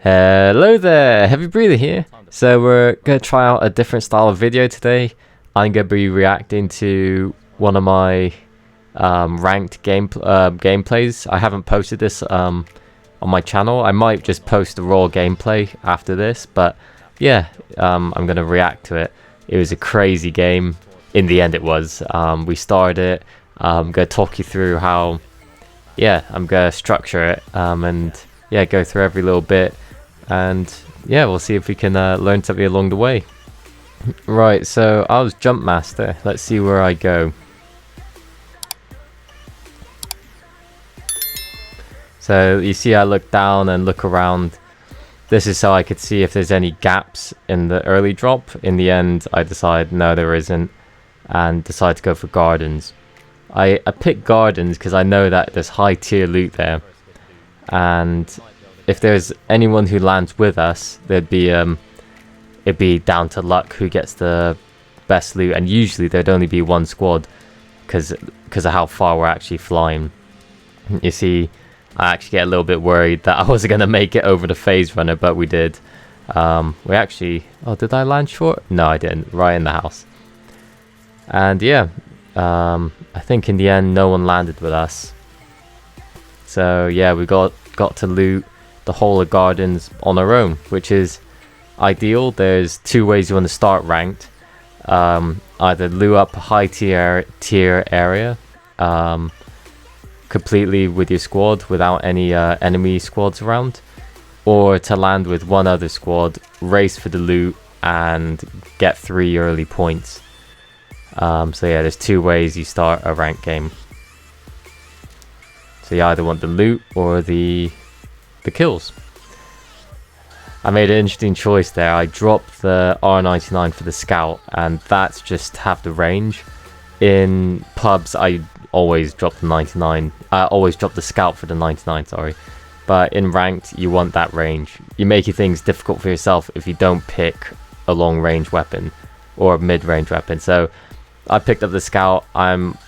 Hello there, HvyBreather here. So we're going to try out a different style of video today. I'm going to be reacting to one of my ranked gameplays. I haven't posted this on my channel. I might just post the raw gameplay after this, but yeah, I'm going to react to it. It was a crazy game. In the end it was. We started it. I'm going to talk you through how, I'm going to structure it and go through every little bit. And yeah, we'll see if we can learn something along the way. Right, so I was jump master. Let's see where I go. So you see I look down and look around. This is so I could see if there's any gaps in the early drop. In the end I decide no there isn't, and decide to go for gardens. I pick gardens because I know that there's high tier loot there, and if there's anyone who lands with us, it'd be down to luck who gets the best loot, and usually there'd only be one squad because of how far we're actually flying. You see, I actually get a little bit worried that I wasn't going to make it over the phase runner, but we did. We actually... Oh, did I land short? No, I didn't. Right in the house. And yeah, I think in the end no one landed with us. So yeah, we got to loot the whole of gardens on our own, which is ideal. There's two ways you want to start ranked. Either loot up a high tier area completely with your squad without any enemy squads around, or to land with one other squad, race for the loot and get 3 early points. So yeah, there's two ways you start a ranked game. So you either want the loot or the kills. I made an interesting choice there. I dropped the R99 for the scout, and that's just to have the range. In pubs I always drop the 99. I always drop the scout for the 99, sorry. But in ranked you want that range. You make things difficult for yourself if you don't pick a long range weapon or a mid range weapon. So I picked up the scout. I'm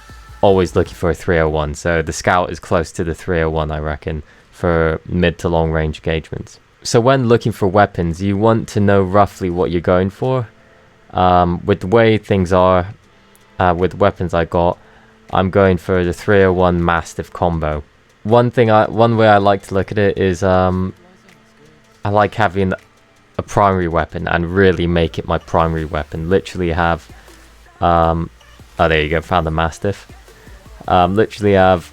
always looking for a 301, so the scout is close to the 301 I reckon for mid to long range engagements. So when looking for weapons, you want to know roughly what you're going for. With the way things are with weapons I'm going for the 301 Mastiff combo. One way I like to look at it is I like having a primary weapon and really make it my primary weapon. Literally have oh, there you go, found the Mastiff. Literally have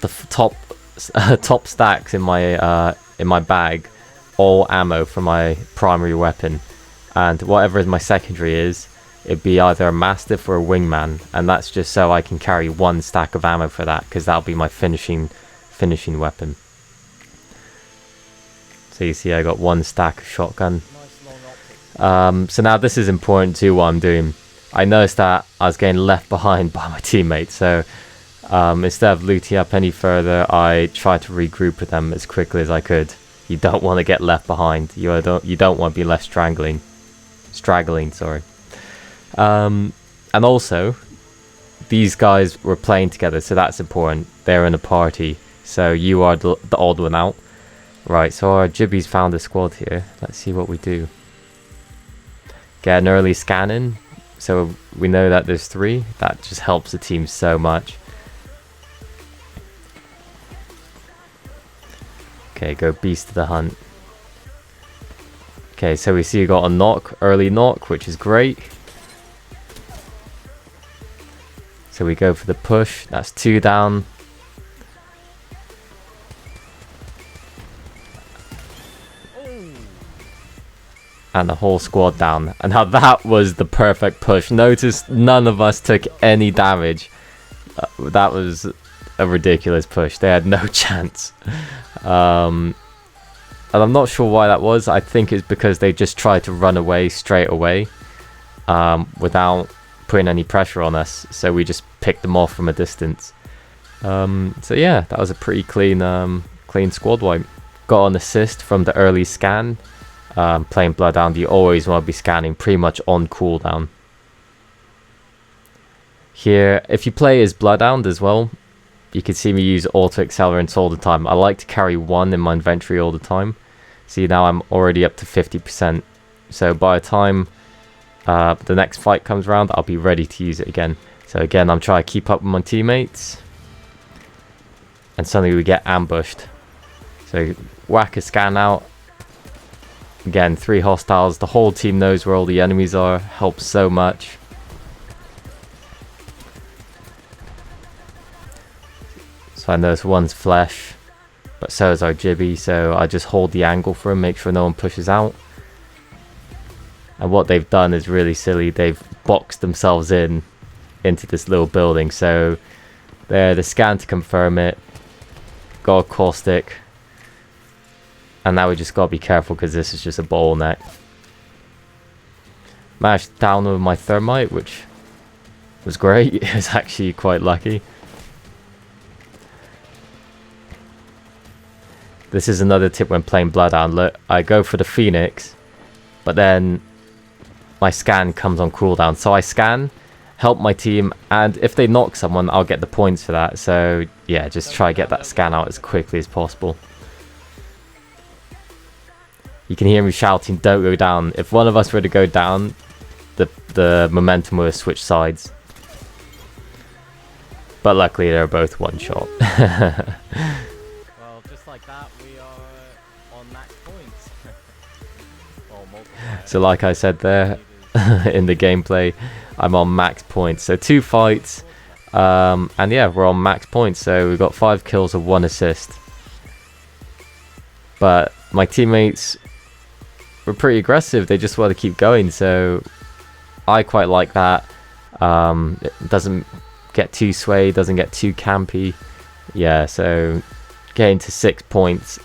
the top stacks in my bag, all ammo for my primary weapon, and whatever is my secondary it'd be either a Mastiff or a Wingman, and that's just so I can carry one stack of ammo for that, because that'll be my finishing weapon. So you see I got one stack of shotgun. So now this is important too, what I'm doing. I noticed that I was getting left behind by my teammates, so instead of looting up any further, I tried to regroup with them as quickly as I could. You don't want to get left behind. You don't want to be left straggling, sorry. And also, these guys were playing together, so that's important. They're in a party, so you are the odd one out. Right, so our Jibby's found a squad here. Let's see what we do. Get an early scan in, so we know that there's 3. That just helps the team so much. Okay, go beast to the hunt. Okay, so we see you got a knock, early knock, which is great. So we go for the push. That's 2 down. And the whole squad down. And now that was the perfect push. Notice none of us took any damage. That was a ridiculous push. They had no chance. And I'm not sure why that was. I think it's because they just tried to run away straight away without putting any pressure on us, so we just picked them off from a distance. So yeah, that was a pretty clean squad wipe. Got an assist from the early scan. Playing Bloodhound, you always want to be scanning pretty much on cooldown. Here, if you play as Bloodhound as well, you can see me use auto accelerants all the time. I like to carry 1 in my inventory all the time, See, now I'm already up to 50%. So by the time the next fight comes around, I'll be ready to use it again. So again, I'm trying to keep up with my teammates. And suddenly we get ambushed. So whack a scan out. Again, 3 hostiles. The whole team knows where all the enemies are. Helps so much. So I notice one's flesh. But so is our Jibby. So I just hold the angle for him. Make sure no one pushes out. And what they've done is really silly. They've boxed themselves into this little building. So there, the scan to confirm it. Got a caustic. And now we just gotta be careful because this is just a bottleneck. Managed down with my thermite, which was great. It was actually quite lucky. This is another tip when playing Bloodhound. Look, I go for the Phoenix, but then my scan comes on cooldown. So I scan, help my team, and if they knock someone, I'll get the points for that. So yeah, just try to get that scan out as quickly as possible. You can hear me shouting, don't go down. If one of us were to go down, the momentum would have switched sides. But luckily they're both one shot. Well, just like that, we are on max points. So like I said there, in the gameplay, I'm on max points. So 2 fights, and yeah, we're on max points. So we've got 5 kills and 1 assist. But my teammates were pretty aggressive. They just want to keep going. So I quite like that. It doesn't get too swayed, doesn't get too campy. Yeah, so getting to 6 points,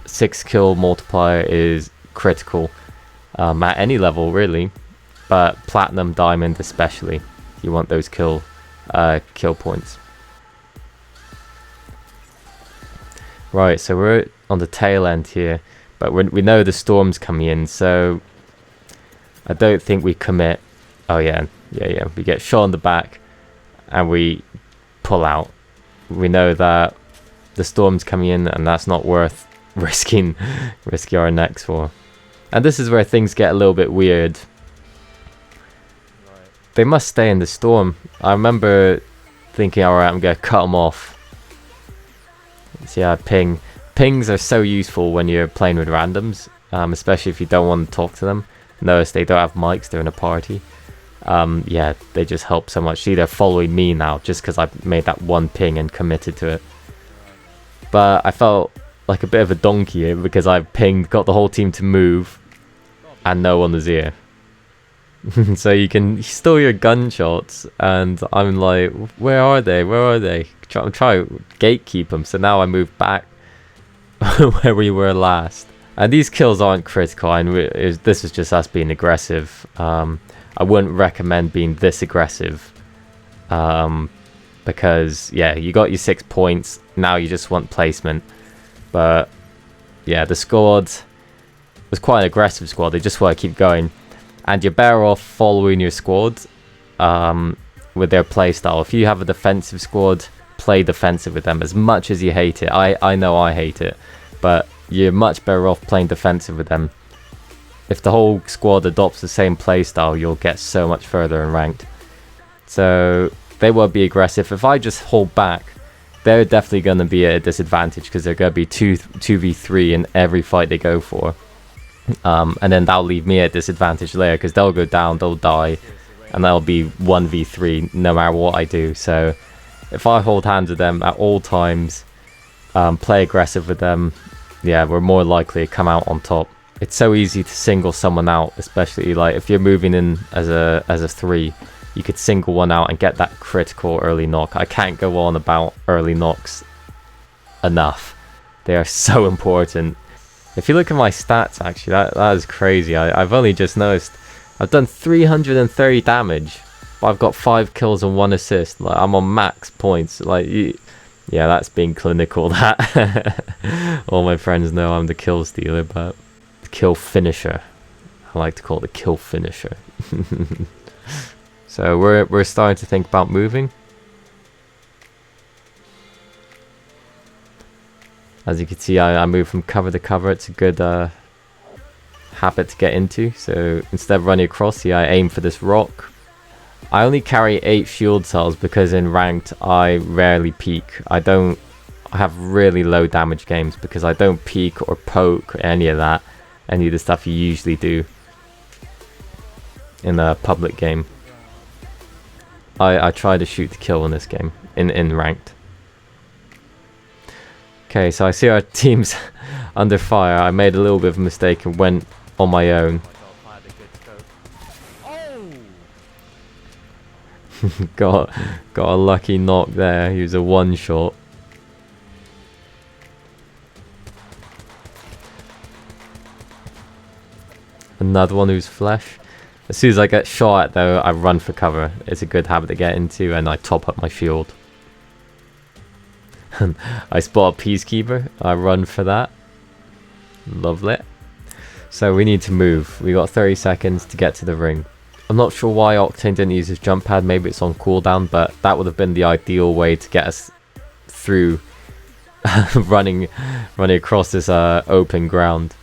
6 kill multiplier is critical at any level really, but platinum, diamond especially, you want those kill points. Right, so we're on the tail end here, but we know the storm's coming in, so I don't think we commit. Oh yeah, we get shot in the back and we pull out. We know that the storm's coming in and that's not worth risking our necks for. And this is where things get a little bit weird. Right. They must stay in the storm. I remember thinking, alright, I'm gonna cut them off. So yeah, ping. Pings are so useful when you're playing with randoms, especially if you don't want to talk to them. Notice they don't have mics, they're in a party. Yeah, they just help so much. See, they're following me now just because I made that one ping and committed to it. But I felt like a bit of a donkey here because I pinged, got the whole team to move, and no one was here. So you can still hear gunshots, and I'm like, where are they? Where are they? I'm trying to gatekeep them. So now I move back where we were last. And these kills aren't critical, and this is just us being aggressive. I wouldn't recommend being this aggressive. Because, yeah, you got your 6 points. Now you just want placement. But, yeah, the squad was quite an aggressive squad. They just want to keep going. And you're better off following your squad with their playstyle. If you have a defensive squad, play defensive with them as much as you hate it. I know I hate it. But you're much better off playing defensive with them. If the whole squad adopts the same playstyle, you'll get so much further in ranked. So they will be aggressive. If I just hold back, they're definitely going to be at a disadvantage because they're going to be 2v3 in every fight they go for. And then that'll leave me at disadvantage later because they'll go down, they'll die, and that'll be 1v3 no matter what I do. So if I hold hands with them at all times, play aggressive with them, yeah, we're more likely to come out on top. It's so easy to single someone out, especially like if you're moving in as a 3, you could single one out and get that critical early knock. I can't go on about early knocks enough. They are so important. If you look at my stats, actually, that is crazy. I've only just noticed. I've done 330 damage, but I've got 5 kills and 1 assist. Like, I'm on max points. Like, yeah, that's being clinical. That all my friends know I'm the kill stealer, but the kill finisher. I like to call it the kill finisher. So we're starting to think about moving. As you can see, I move from cover to cover. It's a good habit to get into. So instead of running across here, I aim for this rock. I only carry 8 shield cells because in ranked I rarely peek. I have really low damage games because I don't peek or poke or any of that. Any of the stuff you usually do in a public game. I try to shoot to kill in this game, in ranked. Okay, so I see our team's under fire. I made a little bit of a mistake and went on my own. got a lucky knock there. He was a one shot. Another one who's flesh. As soon as I get shot at though, I run for cover. It's a good habit to get into, and I top up my shield. I spot a peacekeeper. I run for that. Lovely. So we need to move. We got 30 seconds to get to the ring. I'm not sure why Octane didn't use his jump pad. Maybe it's on cooldown, but that would have been the ideal way to get us through running across this open ground.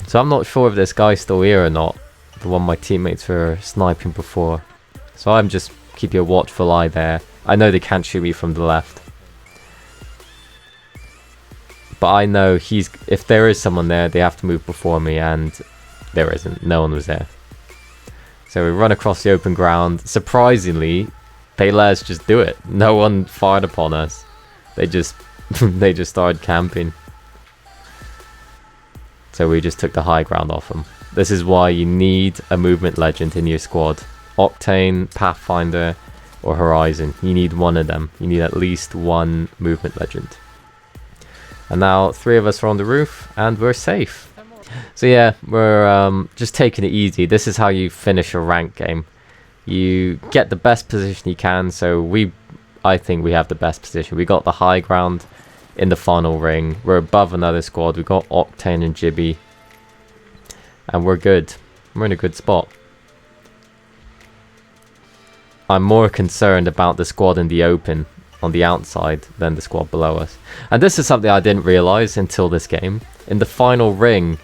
So I'm not sure if this guy's still here or not. The one my teammates were sniping before. So I'm just keeping a watchful eye there. I know they can't shoot me from the left. But I know if there is someone there, they have to move before me, and there isn't. No one was there. So we run across the open ground. Surprisingly, they let us just do it. No one fired upon us. They just they just started camping. So we just took the high ground off them. This is why you need a movement legend in your squad. Octane, Pathfinder, or Horizon. You need one of them. You need at least one movement legend. And now 3 of us are on the roof and we're safe. So yeah, we're just taking it easy. This is how you finish a rank game. You get the best position you can. So I think we have the best position. We got the high ground in the final ring. We're above another squad. We got Octane and Jibby, and we're good. We're in a good spot. I'm more concerned about the squad in the open on the outside than the squad below us. And this is something I didn't realize until this game. In the final ring,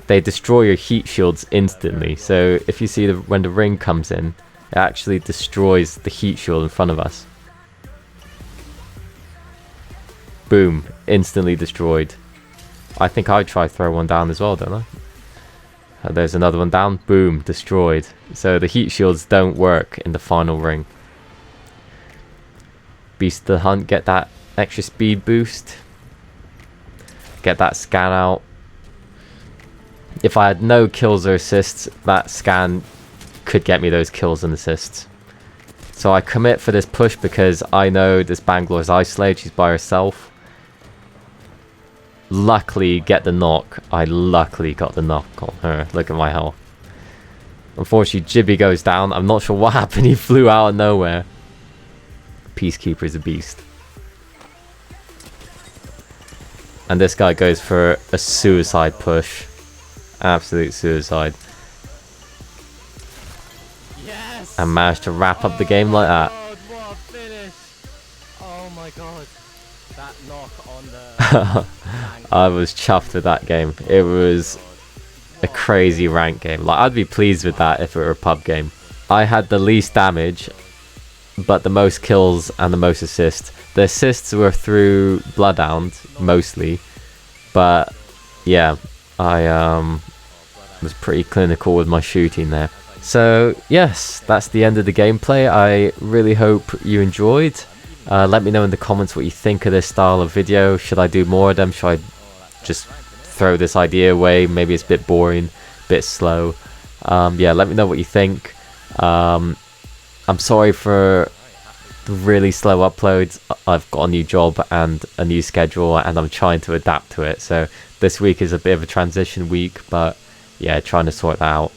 they destroy your heat shields instantly. So if you see when the ring comes in, it actually destroys the heat shield in front of us. Boom, instantly destroyed. I think I'd try throw one down as well, don't I? There's another one down. Boom, destroyed. So the heat shields don't work in the final ring. Beast of the Hunt, get that extra speed boost. Get that scan out. If I had no kills or assists, that scan could get me those kills and assists. So I commit for this push because I know this Bangalore's isolated. She's by herself. Luckily get the knock. I luckily got the knock on her. Look at my health. Unfortunately, Jibby goes down. I'm not sure what happened. He flew out of nowhere. Peacekeeper is a beast. And this guy goes for a suicide push. Absolute suicide. Yes! And managed to wrap up the game like that. What a finish! Oh my god. That knock on the... I was chuffed with that game. It was a crazy rank game. Like, I'd be pleased with that if it were a pub game. I had the least damage, but the most kills and the most assists. The assists were through Bloodhound, mostly. But, yeah, I was pretty clinical with my shooting there. So, yes, that's the end of the gameplay. I really hope you enjoyed. Let me know in the comments what you think of this style of video. Should I do more of them? Should I just throw this idea away? Maybe it's a bit boring, a bit slow. Yeah, let me know what you think. I'm sorry for the really slow uploads. I've got a new job and a new schedule, and I'm trying to adapt to it. So this week is a bit of a transition week, but yeah, trying to sort that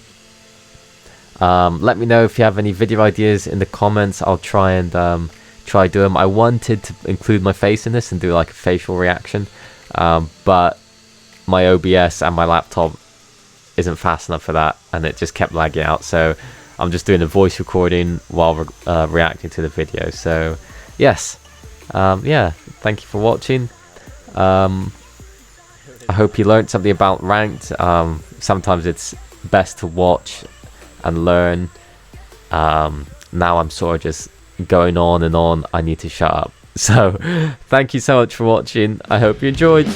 out. Let me know if you have any video ideas in the comments. I'll try and do them. I wanted to include my face in this and do like a facial reaction, but my OBS and my laptop isn't fast enough for that, and it just kept lagging out. So I'm just doing a voice recording while reacting to the video. So yes, yeah, thank you for watching. I hope you learned something about ranked. Sometimes it's best to watch and learn. Now I'm sort of just going on and on. I need to shut up. So thank you so much for watching. I hope you enjoyed.